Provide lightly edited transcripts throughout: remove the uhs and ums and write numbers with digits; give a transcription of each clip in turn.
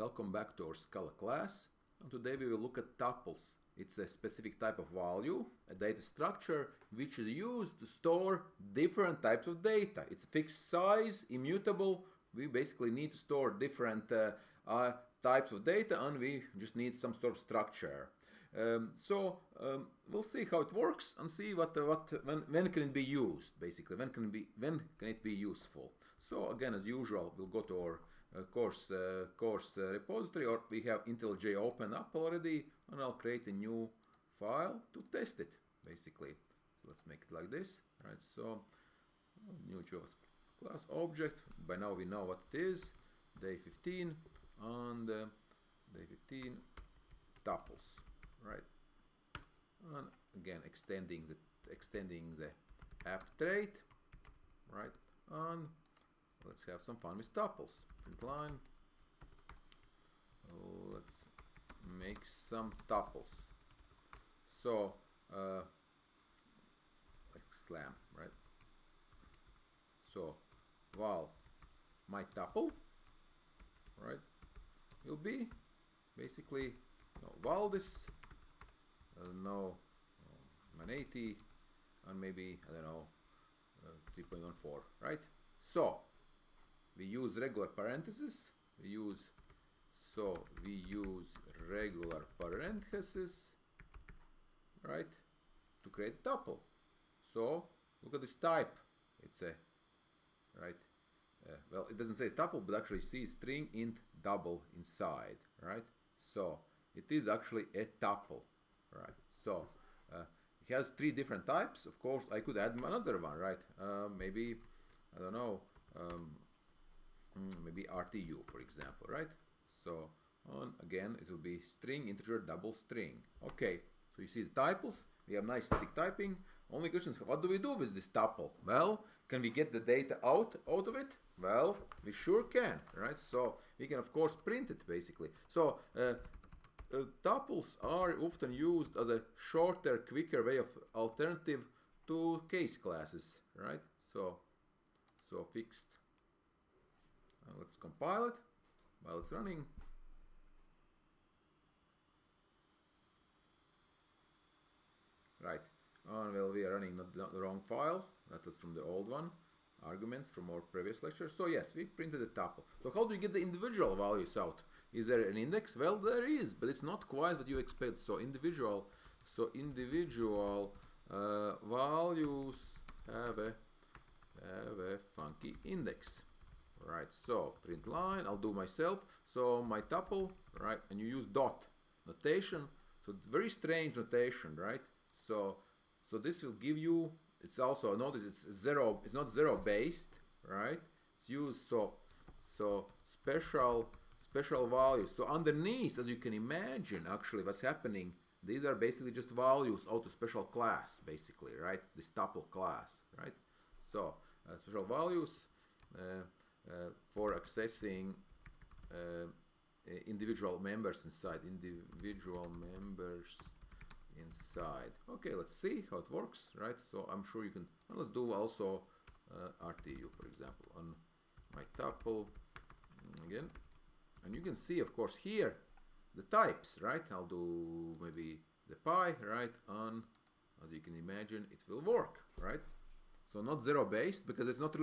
Welcome back to our Scala class. And today we will look at tuples. It's a specific type of value, a data structure which is used to store different types of data. It's fixed size, immutable. We basically need to store different types of data, and we just need some sort of structure. We'll see how it works and see when can it be used, basically when can it be useful. So again, as usual, we'll go to our course repository, or we have IntelliJ open up already, and I'll create a new file to test it, basically. So let's make it like this, right? So new JavaScript class object. By now we know what it is. Day 15 and day 15 tuples, right? And again, extending the app trait, right? And let's have some fun with tuples. Print line. Let's make some tuples. So exclam, right? So while my tuple, right, will be basically Valdis, no 180, and maybe I don't know 3.14, right? So we use regular parentheses. We use regular parentheses, right, to create tuple. So look at this type. It's a right. Well, it doesn't say tuple, but actually see string int double inside, right? So it is actually a tuple, right? So it has three different types. Of course, I could add another one, right? Maybe I don't know. Maybe RTU, for example, right? So again, it will be string, integer, double string. Okay, so you see the tuples. We have nice static typing. Only question is, what do we do with this tuple? Well, can we get the data out of it? Well, we sure can, right? So we can of course print it basically. So tuples are often used as a shorter, quicker way of alternative to case classes, right? So fixed. Let's compile it while it's running. Right. Well, we are running not the wrong file. That is from the old one. Arguments from our previous lecture. So yes, we printed a tuple. So how do you get the individual values out? Is there an index? Well, there is, but it's not quite what you expect. So individual values have a funky index. Right, so print line, I'll do myself. So my tuple, right, and you use dot notation. So it's very strange notation, right? So this will give you, it's also, notice it's zero, it's not zero based, right? It's used so special values. So underneath, as you can imagine, actually what's happening, these are basically just values out of special class, basically, right? This tuple class, right? So special values for accessing individual members inside. Okay, let's see how it works, right? So I'm sure you can. Let's do also RTU, for example, on my tuple again, and you can see, of course, here the types, right? I'll do maybe the pi, right? And as you can imagine, it will work, right? So not zero based, because it's not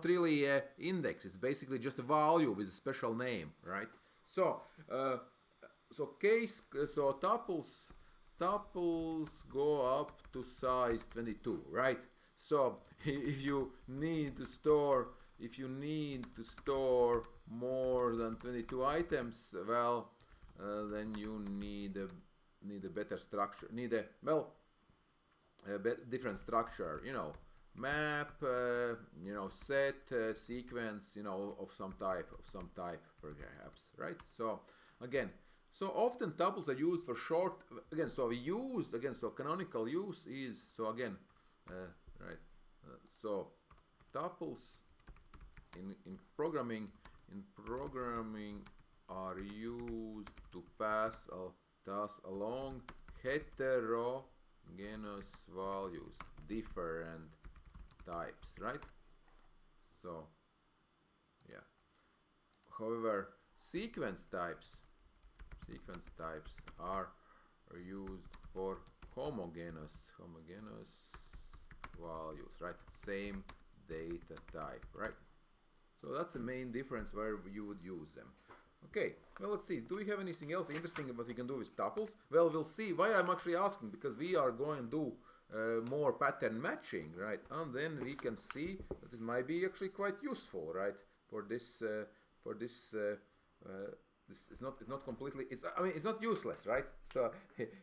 really an index. It's basically just a value with a special name, right? So tuples go up to size 22, right? So if you need to store more than 22 items, well, then you need a better structure. Different structure, map, set, sequence, of some type perhaps, right? So again, so often tuples are used for short, again, so canonical use is, so again, right, so tuples in programming are used to pass along heterogeneous values, different types, right? So yeah, however, sequence types are used for homogeneous values, right? Same data type, right? So that's the main difference where you would use them. Okay, well, let's see. Do we have anything else interesting what we can do with tuples? Well, we'll see. Why I'm actually asking, because we are going to do more pattern matching, right? And then we can see that it might be actually quite useful, right? For this this is not completely, I mean, it's not useless, right? So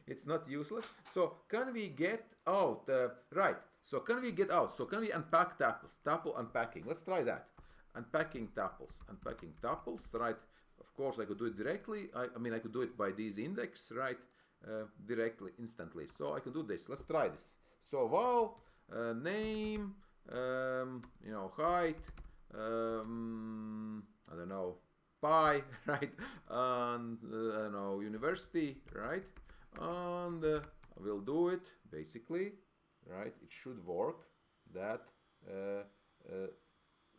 it's not useless. So can we get out, right? So can we get out? So can we unpack tuples? Tuple unpacking. Let's try that. Unpacking tuples, right? Of course, I could do it directly. I mean, I could do it by these index, right? Directly, instantly. So I can do this. Let's try this. So val, name, you know, height, I don't know, pi, right? And I don't know, university, right? And we'll do it basically, right? It should work. That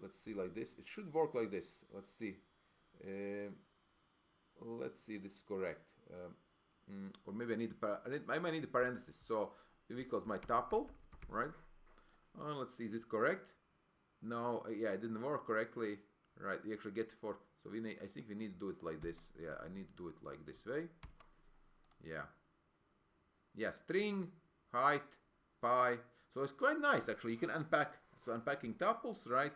let's see, like this. It should work like this. Let's see. Let's see if this is correct. Or maybe I might need a parenthesis. So if equals my tuple, right? Let's see, is it correct? No, yeah, it didn't work correctly. Right, you actually get for, so we need, I think we need to do it like this. Yeah, I need to do it like this way. Yeah. Yeah, string, height, pi. So it's quite nice actually. You can unpack. So unpacking tuples, right?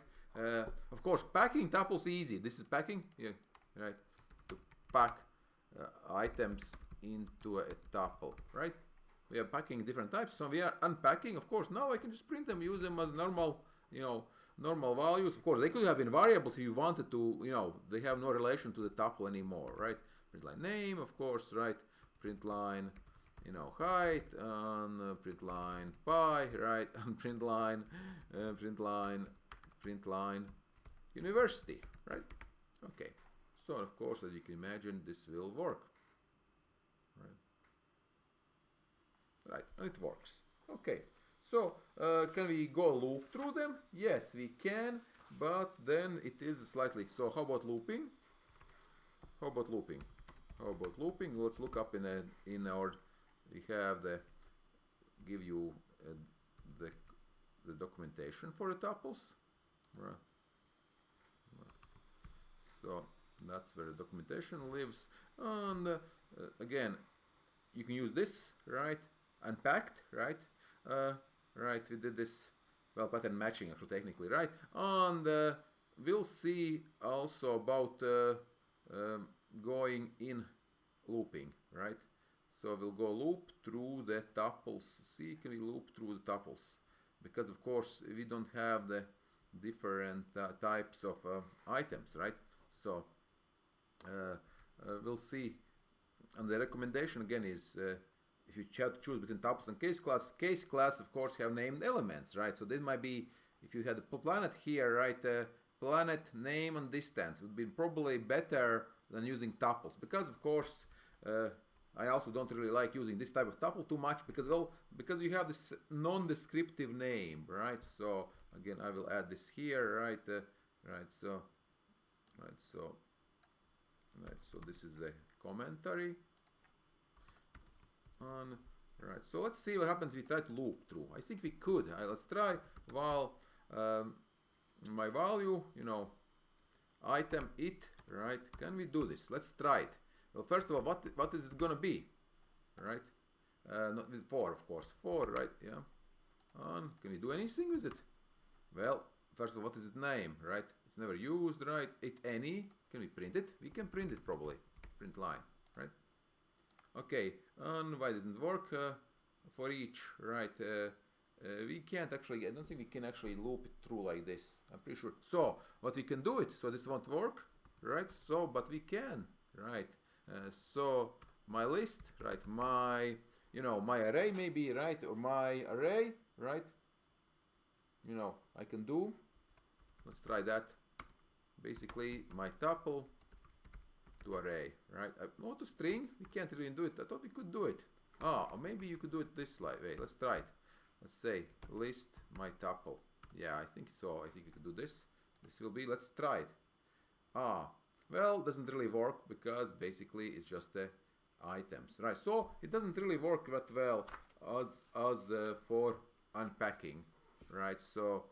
Of course, packing tuples easy. This is packing, yeah, right? To pack items into a tuple, right? We are packing different types, so we are unpacking. Of course, now I can just print them, use them as normal, you know, normal values. Of course, they could have been variables if you wanted to, you know, they have no relation to the tuple anymore, right? Print line name, of course, right? Print line, you know, height, and print line pi, right? And print line university, right? Okay, so of course, as you can imagine, this will work, right, and it works. Okay, so can we go loop through them? Yes, we can, but then it is slightly, so how about looping? Let's look up in our, we have the, give you the documentation for the tuples, right? So that's where the documentation lives. And again, you can use this, right? Unpacked, right? Right, we did this, well, pattern matching actually technically, right? And we'll see also about going in looping, right? So we'll go loop through the tuples. See, can we loop through the tuples? Because of course we don't have the different types of items, right? So we'll see. And the recommendation again is if you have to choose between tuples and case class of course have named elements, right? So this might be, if you had a planet here, right? Planet name and distance would be probably better than using tuples, because of course I also don't really like using this type of tuple too much, because, well, because you have this non-descriptive name, right? So again, I will add this here, right? So this is the commentary on, right? So let's see what happens if we try to loop through. I think we could. Let's try val my value, you know, item it, right? Can we do this? Let's try it. Well, first of all, what is it gonna be, right? Not with 4, of course. 4, right? Yeah. And can we do anything with it? Well, first of all, what is its name, right? It's never used, right? It any. Can we print it? We can print it probably. Print line, right? Okay. And why doesn't it work? For each, right? We can't actually. I don't think we can actually loop it through like this. I'm pretty sure. So what we can do it. So this won't work, right? So but we can, right? So my list, right? My, you know, my array maybe, right? Or my array, right? You know, I can do. Let's try that. Basically, my tuple to array, right? Not to string. We can't really do it. I thought we could do it. Oh, or maybe you could do it this way. Let's try it. Let's say list my tuple. Yeah, I think so. I think we could do this. This will be. Let's try it. Well, doesn't really work because basically it's just the items, right? So it doesn't really work that well as for unpacking, right? So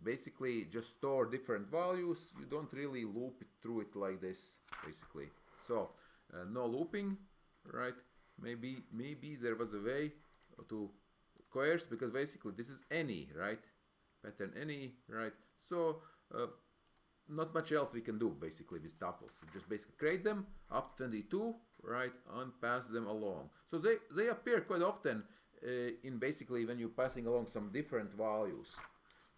basically just store different values. You don't really loop it through it like this, basically. So no looping, right? Maybe there was a way to coerce, because basically this is any, right? Pattern any, right? So not much else we can do basically with tuples. Just basically create them up 22, right, and pass them along. So they appear quite often in basically when you're passing along some different values.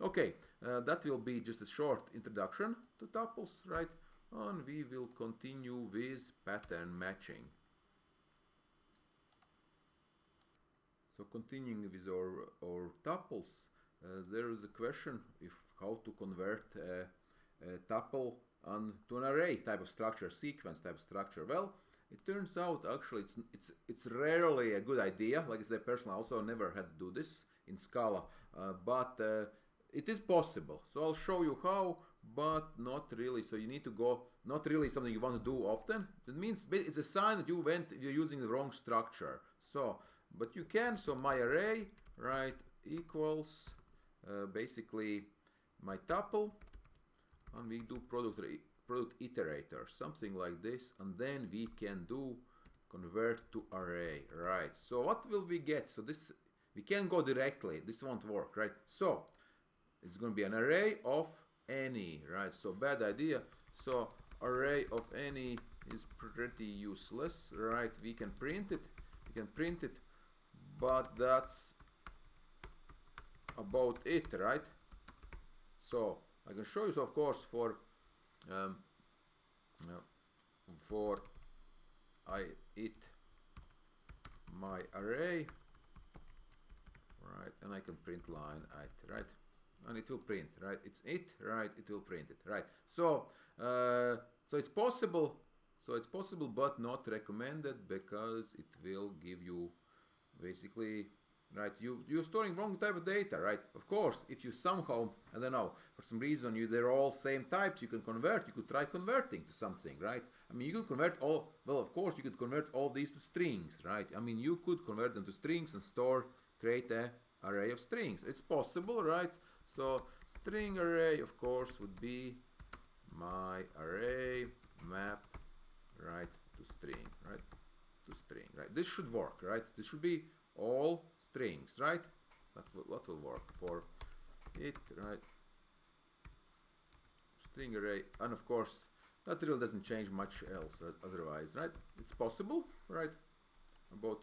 Okay, that will be just a short introduction to tuples, right? And we will continue with pattern matching. So continuing with our tuples, there is a question if how to convert a tuple to an array type of structure, sequence type of structure. Well, it turns out actually it's rarely a good idea. Like I said, personally, I also never had to do this in Scala, but it is possible. So I'll show you how, but not really. So you need to go, not really something you want to do often. It means it's a sign that you're using the wrong structure. So, but you can. So my array, right, equals basically my tuple, and we do product iterator, something like this, and then we can do convert to array, right? So what will we get? So this, we can go directly, this won't work, right? So it's going to be an array of any, right? So bad idea. So array of any is pretty useless, right? We can print it, but that's about it, right? So I can show you, so of course for my array, right, and I can print line it, right, and it will print, right, it's it, right, it will print it, right. So so it's possible, but not recommended, because it will give you basically, right, you're storing wrong type of data, right? Of course, if you somehow, I don't know, for some reason they're all same types, you can convert, you could try converting to something, right? I mean, you could convert all, well, of course you could convert all these to strings, right? I mean, you could convert them to strings and create a array of strings. It's possible, right? So string array, of course, would be my array map, right, to string, right, to string, right? This should work, right? This should be all strings, right? That will work for it, right? String array, and of course that really doesn't change much else otherwise, right? It's possible, right? About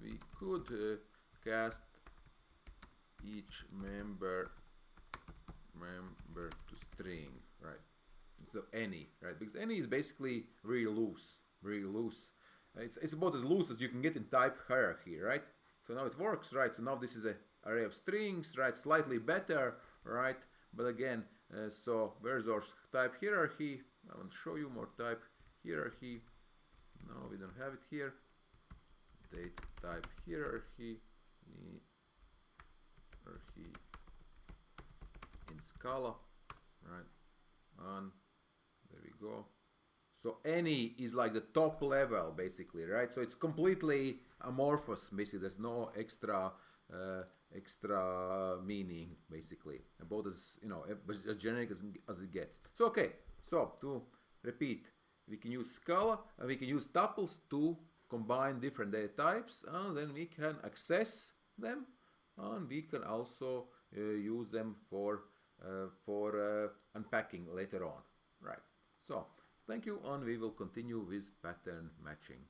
we could cast each member to string, right? So any, right? Because any is basically really loose. It's about as loose as you can get in type hierarchy, right? So now it works, right? So now this is an array of strings, right? Slightly better, right? But again, so where's our type hierarchy? I want to show you more type hierarchy. No, we don't have it here. Date type hierarchy in Scala, right? And there we go. So any is like the top level, basically, right? So it's completely amorphous, basically. There's no extra meaning, basically, about as, you know, as generic as it gets. So okay, so to repeat, we can use Scala and we can use tuples to combine different data types, and then we can access them, and we can also use them for unpacking later on, right? So thank you, and we will continue with pattern matching.